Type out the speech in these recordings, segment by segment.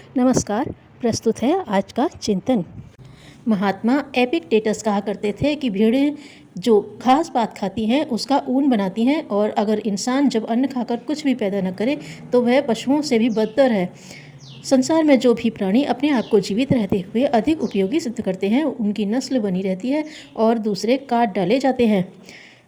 नमस्कार। प्रस्तुत है आज का चिंतन। महात्मा एपिक्टेटस कहा करते थे कि भेड़ें जो घास पात खाती हैं उसका ऊन बनाती हैं, और अगर इंसान जब अन्न खाकर कुछ भी पैदा न करे तो वह पशुओं से भी बदतर है। संसार में जो भी प्राणी अपने आप को जीवित रहते हुए अधिक उपयोगी सिद्ध करते हैं उनकी नस्ल बनी रहती है और दूसरे काट डाले जाते हैं।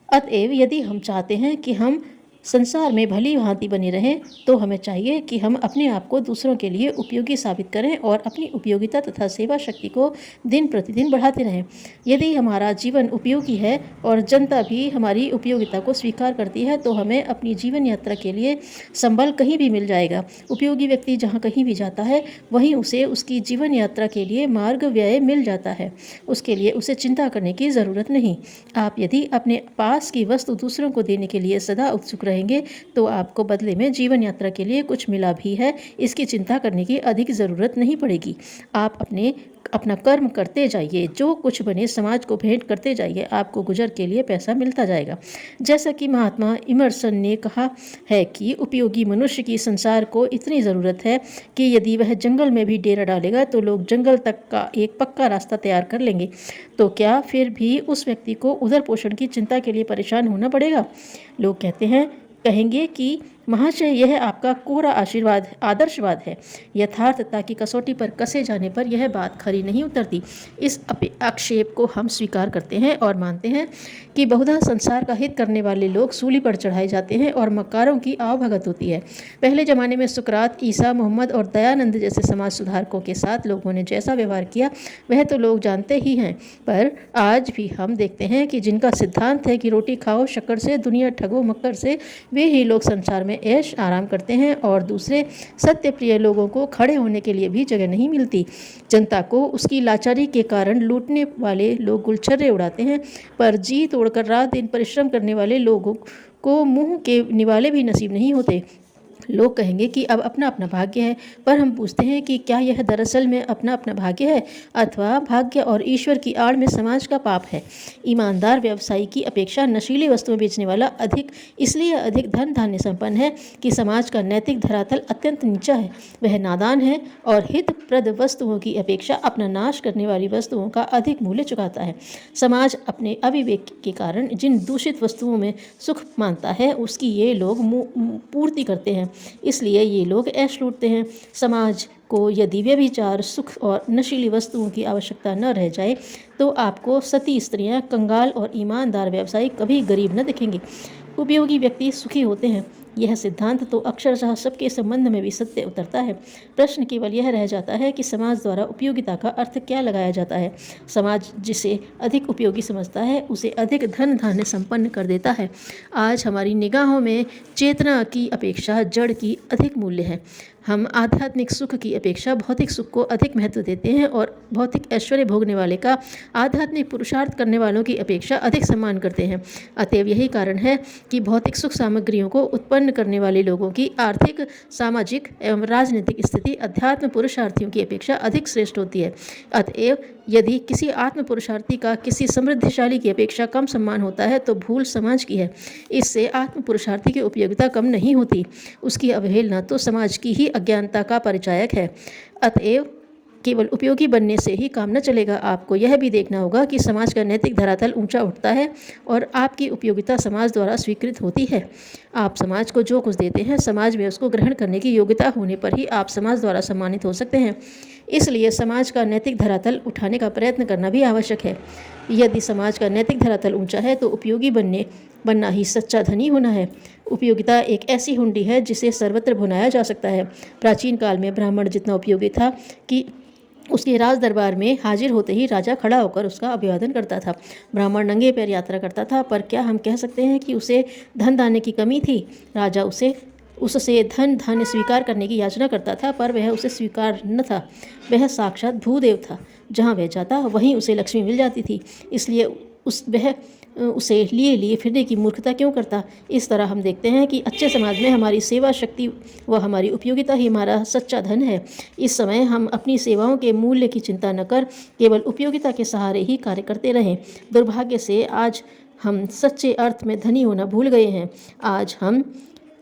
अतएव यदि हम चाहते हैं कि हम संसार में भली भांति बने रहें तो हमें चाहिए कि हम अपने आप को दूसरों के लिए उपयोगी साबित करें और अपनी उपयोगिता तथा सेवा शक्ति को दिन प्रतिदिन बढ़ाते रहें। यदि हमारा जीवन उपयोगी है और जनता भी हमारी उपयोगिता को स्वीकार करती है तो हमें अपनी जीवन यात्रा के लिए संबल कहीं भी मिल जाएगा। उपयोगी व्यक्ति जहाँ कहीं भी जाता है वहीं उसे उसकी जीवन यात्रा के लिए मार्ग व्यय मिल जाता है। उसके लिए उसे चिंता करने की ज़रूरत नहीं। आप यदि अपने पास की वस्तु दूसरों को देने के लिए सदा उत्सुक रहेंगे तो आपको बदले में जीवन यात्रा के लिए कुछ मिला भी है, इसकी चिंता करने की अधिक ज़रूरत नहीं पड़ेगी। आप अपना कर्म करते जाइए, जो कुछ बने समाज को भेंट करते जाइए, आपको गुजर के लिए पैसा मिलता जाएगा। जैसा कि महात्मा इमर्सन ने कहा है कि उपयोगी मनुष्य की संसार को इतनी ज़रूरत है कि यदि वह जंगल में भी डेरा डालेगा तो लोग जंगल तक का एक पक्का रास्ता तैयार कर लेंगे। तो क्या फिर भी उस व्यक्ति को उधर पोषण की चिंता के लिए परेशान होना पड़ेगा? लोग कहेंगे कि महाशय, यह आपका कोरा आदर्शवाद है। यथार्थता की कसौटी पर कसे जाने पर यह बात खरी नहीं उतरती। इस आक्षेप को हम स्वीकार करते हैं और मानते हैं कि बहुधा संसार का हित करने वाले लोग सूली पर चढ़ाए जाते हैं और मक्कारों की आवभगत होती है। पहले ज़माने में सुकरात, ईसा, मोहम्मद और दयानंद जैसे समाज सुधारकों के साथ लोगों ने जैसा व्यवहार किया वह तो लोग जानते ही हैं, पर आज भी हम देखते हैं कि जिनका सिद्धांत है कि रोटी खाओ शक्कर से, दुनिया ठगो मक्कर से, वे ही लोग संसार में ऐश आराम करते हैं और दूसरे सत्य प्रिय लोगों को खड़े होने के लिए भी जगह नहीं मिलती। जनता को उसकी लाचारी के कारण लूटने वाले लोग गुलछर्रे उड़ाते हैं, पर जी तोड़कर रात दिन परिश्रम करने वाले लोगों को मुंह के निवाले भी नसीब नहीं होते। लोग कहेंगे कि अब अपना अपना भाग्य है, पर हम पूछते हैं कि क्या यह दरअसल में अपना अपना भाग्य है अथवा भाग्य और ईश्वर की आड़ में समाज का पाप है? ईमानदार व्यवसायी की अपेक्षा नशीली वस्तुएं बेचने वाला इसलिए अधिक धन धान्य संपन्न है कि समाज का नैतिक धरातल अत्यंत नीचा है। वह नादान है और हितप्रद वस्तुओं की अपेक्षा अपना नाश करने वाली वस्तुओं का अधिक मूल्य चुकाता है। समाज अपने अविवेक के कारण जिन दूषित वस्तुओं में सुख मानता है उसकी ये लोग पूर्ति करते हैं, इसलिए ये लोग ऐश लूटते हैं। समाज को यदि व्यभिचार, सुख और नशीली वस्तुओं की आवश्यकता न रह जाए तो आपको सती स्त्रियां, कंगाल और ईमानदार व्यवसायी कभी गरीब न दिखेंगे। उपयोगी व्यक्ति सुखी होते हैं। यह सिद्धांत तो अक्षरशः सबके संबंध में भी सत्य उतरता है। प्रश्न केवल यह रह जाता है कि समाज द्वारा उपयोगिता का अर्थ क्या लगाया जाता है। समाज जिसे अधिक उपयोगी समझता है उसे अधिक धन धान्य संपन्न कर देता है। आज हमारी निगाहों में चेतना की अपेक्षा जड़ की अधिक मूल्य है। हम आध्यात्मिक सुख की अपेक्षा भौतिक सुख को अधिक महत्व देते हैं और भौतिक ऐश्वर्य भोगने वाले का आध्यात्मिक पुरुषार्थ करने वालों की अपेक्षा अधिक सम्मान करते हैं। अतएव यही कारण है कि भौतिक सुख सामग्रियों को उत्पन्न करने वाले लोगों की आर्थिक, सामाजिक एवं राजनीतिक स्थिति अध्यात्म पुरुषार्थियों की अपेक्षा अधिक श्रेष्ठ होती है। अतएव यदि किसी आत्म पुरुषार्थी का किसी समृद्धशाली की अपेक्षा कम सम्मान होता है तो भूल समाज की है। इससे आत्म पुरुषार्थी की उपयोगिता कम नहीं होती, उसकी अवहेलना तो समाज की ही अज्ञानता का परिचायक है। अतएव केवल उपयोगी बनने से ही काम न चलेगा, आपको यह भी देखना होगा कि समाज का नैतिक धरातल ऊंचा उठता है और आपकी उपयोगिता समाज द्वारा स्वीकृत होती है। आप समाज को जो कुछ देते हैं समाज में उसको ग्रहण करने की योग्यता होने पर ही आप समाज द्वारा सम्मानित हो सकते हैं। इसलिए समाज का नैतिक धरातल उठाने का प्रयत्न करना भी आवश्यक है। यदि समाज का नैतिक धरातल ऊंचा है तो उपयोगी बनना ही सच्चा धनी होना है। उपयोगिता एक ऐसी हुंडी है जिसे सर्वत्र भुनाया जा सकता है। प्राचीन काल में ब्राह्मण जितना उपयोगी था कि उसके राज दरबार में हाजिर होते ही राजा खड़ा होकर उसका अभिवादन करता था। ब्राह्मण नंगे पैर यात्रा करता था, पर क्या हम कह सकते हैं कि उसे धन धान्य की कमी थी? राजा उससे धन धान्य स्वीकार करने की याचना करता था, पर वह उसे स्वीकार न था। वह साक्षात भूदेव था। जहाँ वह जाता वहीं उसे लक्ष्मी मिल जाती थी, इसलिए वह उसे लिए फिरने की मूर्खता क्यों करता? इस तरह हम देखते हैं कि अच्छे समाज में हमारी सेवा शक्ति व हमारी उपयोगिता ही हमारा सच्चा धन है। इस समय हम अपनी सेवाओं के मूल्य की चिंता न कर केवल उपयोगिता के सहारे ही कार्य करते रहें। दुर्भाग्य से आज हम सच्चे अर्थ में धनी होना भूल गए हैं। आज हम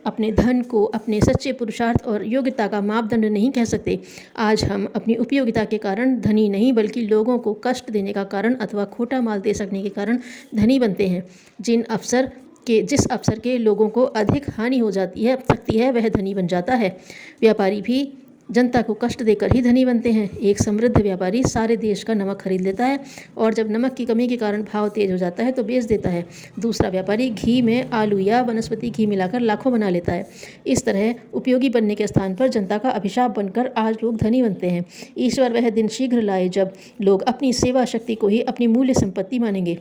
अपने धन को अपने सच्चे पुरुषार्थ और योग्यता का मापदंड नहीं कह सकते। आज हम अपनी उपयोगिता के कारण धनी नहीं बल्कि लोगों को कष्ट देने का कारण अथवा खोटा माल दे सकने के कारण धनी बनते हैं। जिस अफसर के लोगों को अधिक हानि हो सकती है वह धनी बन जाता है। व्यापारी भी जनता को कष्ट देकर ही धनी बनते हैं। एक समृद्ध व्यापारी सारे देश का नमक खरीद लेता है और जब नमक की कमी के कारण भाव तेज हो जाता है तो बेच देता है। दूसरा व्यापारी घी में आलू या वनस्पति घी मिलाकर लाखों बना लेता है। इस तरह उपयोगी बनने के स्थान पर जनता का अभिशाप बनकर आज लोग धनी बनते हैं। ईश्वर वह दिन शीघ्र लाए जब लोग अपनी सेवा शक्ति को ही अपनी मूल्य संपत्ति मानेंगे।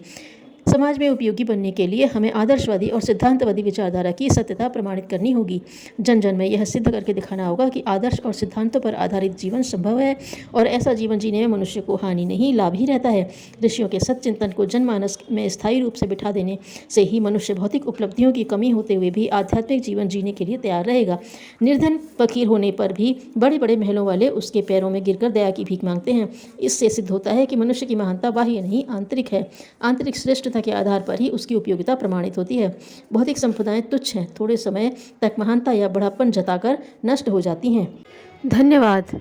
समाज में उपयोगी बनने के लिए हमें आदर्शवादी और सिद्धांतवादी विचारधारा की सत्यता प्रमाणित करनी होगी। जन जन में यह सिद्ध करके दिखाना होगा कि आदर्श और सिद्धांतों पर आधारित जीवन संभव है और ऐसा जीवन जीने में मनुष्य को हानि नहीं लाभ ही रहता है। ऋषियों के सच्चिंतन को जनमानस में स्थायी रूप से बिठा देने से ही मनुष्य भौतिक उपलब्धियों की कमी होते हुए भी आध्यात्मिक जीवन जीने के लिए तैयार रहेगा। निर्धन फकीर होने पर भी बड़े बड़े महलों वाले उसके पैरों में गिरकर दया की भीख मांगते हैं। इससे सिद्ध होता है कि मनुष्य की महानता बाह्य नहीं आंतरिक है। आंतरिक श्रेष्ठता के आधार पर ही उसकी उपयोगिता प्रमाणित होती है। भौतिक संपदाएं तुच्छ हैं, थोड़े समय तक महानता या बड़ापन जताकर नष्ट हो जाती हैं। धन्यवाद।